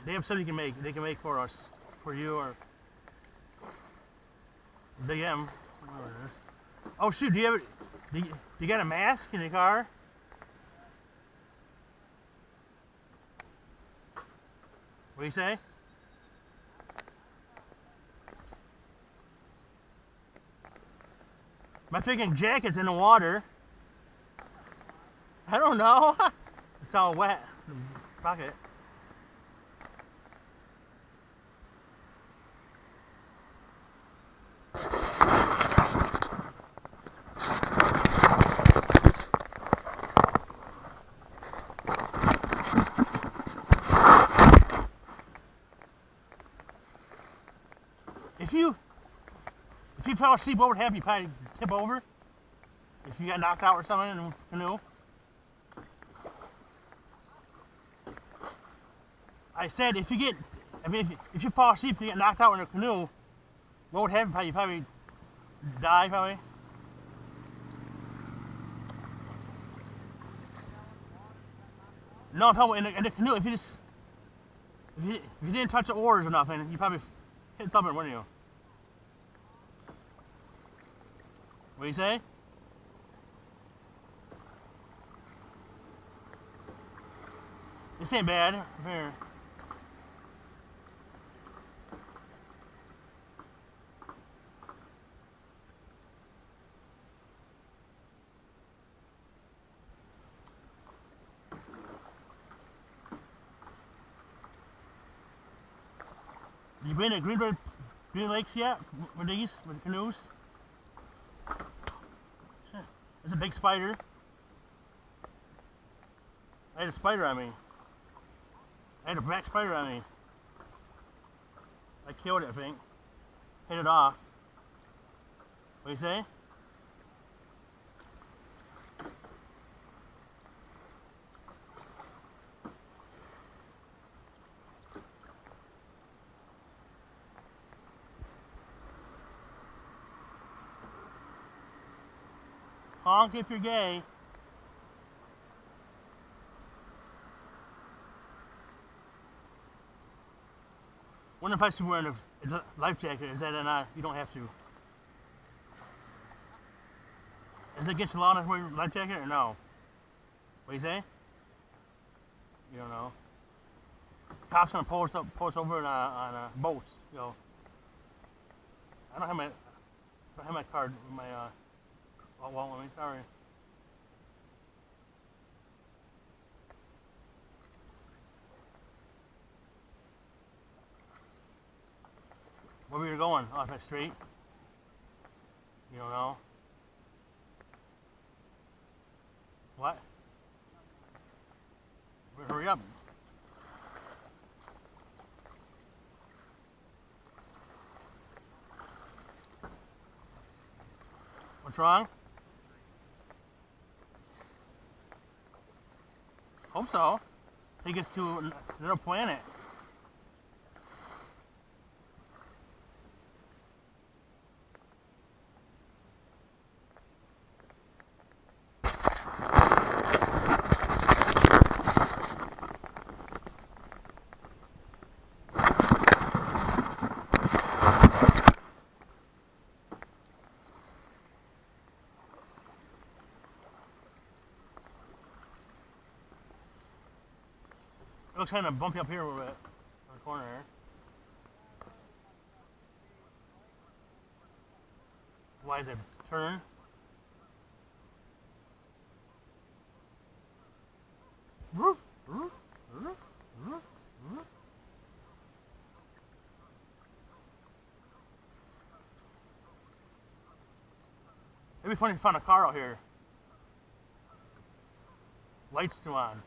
They have something they can make for us, for you or Big M. Oh shoot! Do you got a mask in your car? What do you say? My freaking jacket's in the water. I don't know. It's all wet. Pocket. If you fell asleep over half, you probably tip over. If you got knocked out or something in the canoe. I said if you fall asleep and you get knocked out in a canoe, what would happen? You probably die, probably. No, I'm talking about in the canoe. If you didn't touch the oars or nothing, you probably hit something, wouldn't you? What do you say? This ain't bad. Here. You been to Green Lakes yet? With these? With canoes? There's a big spider. I had a spider on me. I had a black spider on me. I killed it, I think. Hit it off. What do you say? Honk if you're gay. Wonder if I should wear a life jacket. Is that or not? You don't have to. Is it against the law to wear a life jacket or no? What do you say? You don't know. Cops gonna pull us over on boats. You know. I don't have my card. My well, let me. Sorry. Where were you going? Off that street? You don't know? What? Hurry up. What's wrong? Hope so. Take us to another planet. It looks kind of bumpy up here a little bit, on the corner here. Why is it turn? Roof, roof, roof, roof, roof. It'd be funny if you found a car out here. Lights still on.